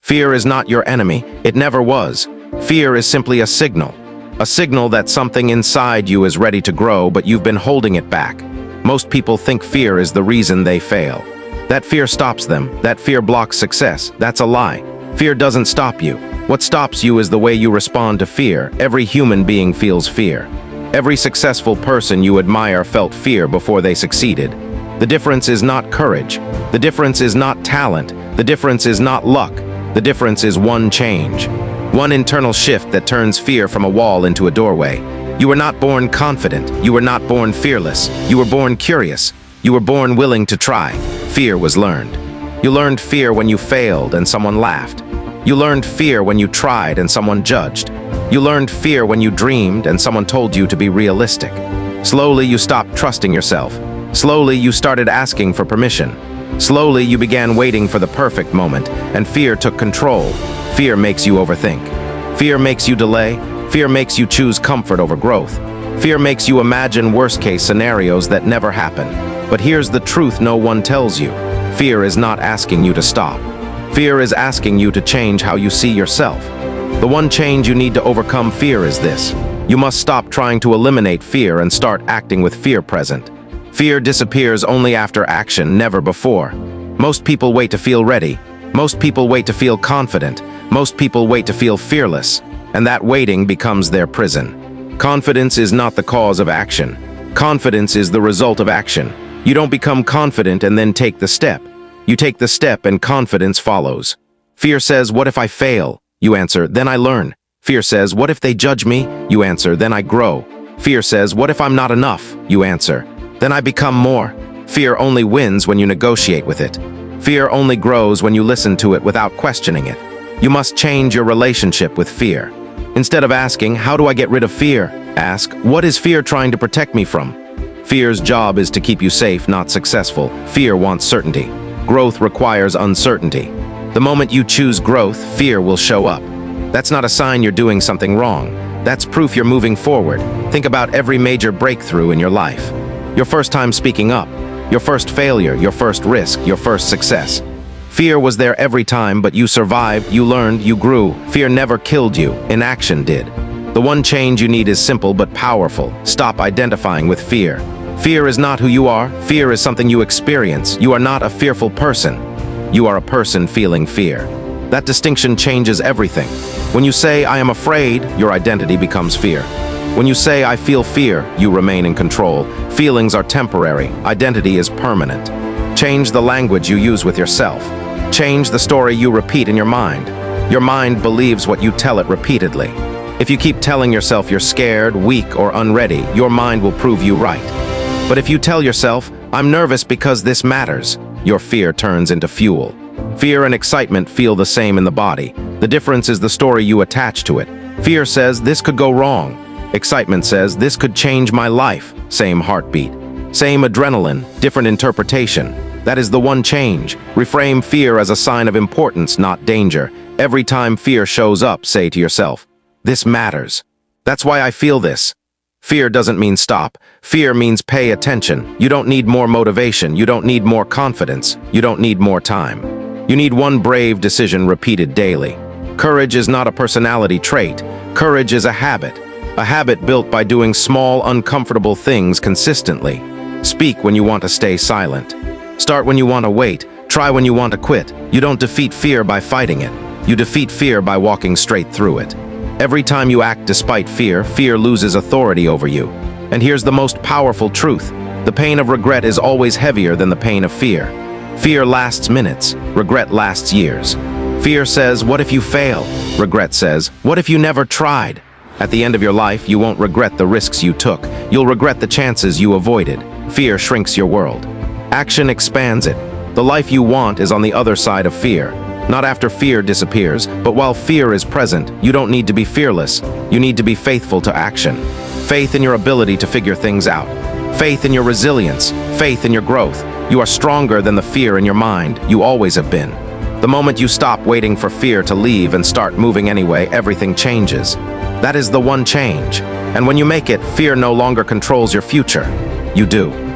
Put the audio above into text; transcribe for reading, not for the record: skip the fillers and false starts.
Fear is not your enemy. It never was. Fear is simply a signal. A signal that something inside you is ready to grow, but you've been holding it back. Most people think fear is the reason they fail. That fear stops them. That fear blocks success. That's a lie. Fear doesn't stop you. What stops you is the way you respond to fear. Every human being feels fear. Every successful person you admire felt fear before they succeeded. The difference is not courage. The difference is not talent. The difference is not luck. The difference is one change. One internal shift that turns fear from a wall into a doorway. You were not born confident. You were not born fearless. You were born curious. You were born willing to try. Fear was learned. You learned fear when you failed and someone laughed. You learned fear when you tried and someone judged. You learned fear when you dreamed and someone told you to be realistic. Slowly you stopped trusting yourself. Slowly you started asking for permission. Slowly you began waiting for the perfect moment, and fear took control. Fear makes you overthink. Fear makes you delay. Fear makes you choose comfort over growth. Fear makes you imagine worst-case scenarios that never happen. But here's the truth no one tells you. Fear is not asking you to stop. Fear is asking you to change how you see yourself. The one change you need to overcome fear is this. You must stop trying to eliminate fear and start acting with fear present. Fear disappears only after action, never before. Most people wait to feel ready. Most people wait to feel confident. Most people wait to feel fearless. And that waiting becomes their prison. Confidence is not the cause of action. Confidence is the result of action. You don't become confident and then take the step. You take the step and confidence follows. Fear says, what if I fail? You answer, then I learn. Fear says, what if they judge me? You answer, then I grow. Fear says, what if I'm not enough? You answer, then I become more. Fear only wins when you negotiate with it. Fear only grows when you listen to it without questioning it. You must change your relationship with fear. Instead of asking, how do I get rid of fear? Ask, what is fear trying to protect me from? Fear's job is to keep you safe, not successful. Fear wants certainty. Growth requires uncertainty. The moment you choose growth, fear will show up. That's not a sign you're doing something wrong. That's proof you're moving forward. Think about every major breakthrough in your life. Your first time speaking up, your first failure, your first risk, your first success. Fear was there every time, but you survived, you learned, you grew. Fear never killed you, inaction did. The one change you need is simple but powerful. Stop identifying with fear. Fear is not who you are. Fear is something you experience. You are not a fearful person. You are a person feeling fear. That distinction changes everything. When you say, I am afraid, your identity becomes fear. When you say, I feel fear, you remain in control. Feelings are temporary. Identity is permanent. Change the language you use with yourself. Change the story you repeat in your mind. Your mind believes what you tell it repeatedly. If you keep telling yourself you're scared, weak, or unready, your mind will prove you right. But if you tell yourself, I'm nervous because this matters, your fear turns into fuel. Fear and excitement feel the same in the body. The difference is the story you attach to it. Fear says, this could go wrong. Excitement says, this could change my life. Same heartbeat. Same adrenaline, different interpretation. That is the one change. Reframe fear as a sign of importance, not danger. Every time fear shows up, say to yourself, this matters. That's why I feel this. Fear doesn't mean stop. Fear means pay attention. You don't need more motivation. You don't need more confidence. You don't need more time. You need one brave decision repeated daily. Courage is not a personality trait. Courage is a habit built by doing small, uncomfortable things consistently. Speak when you want to stay silent. Start when you want to wait. Try when you want to quit. You don't defeat fear by fighting it. You defeat fear by walking straight through it. Every time you act despite fear, fear loses authority over you. And here's the most powerful truth. The pain of regret is always heavier than the pain of fear. Fear lasts minutes. Regret lasts years. Fear says, what if you fail? Regret says, what if you never tried? At the end of your life, you won't regret the risks you took. You'll regret the chances you avoided. Fear shrinks your world. Action expands it. The life you want is on the other side of fear. Not after fear disappears, but while fear is present, you don't need to be fearless. You need to be faithful to action. Faith in your ability to figure things out. Faith in your resilience. Faith in your growth. You are stronger than the fear in your mind. You always have been. The moment you stop waiting for fear to leave and start moving anyway, everything changes. That is the one change. And when you make it, fear no longer controls your future. You do.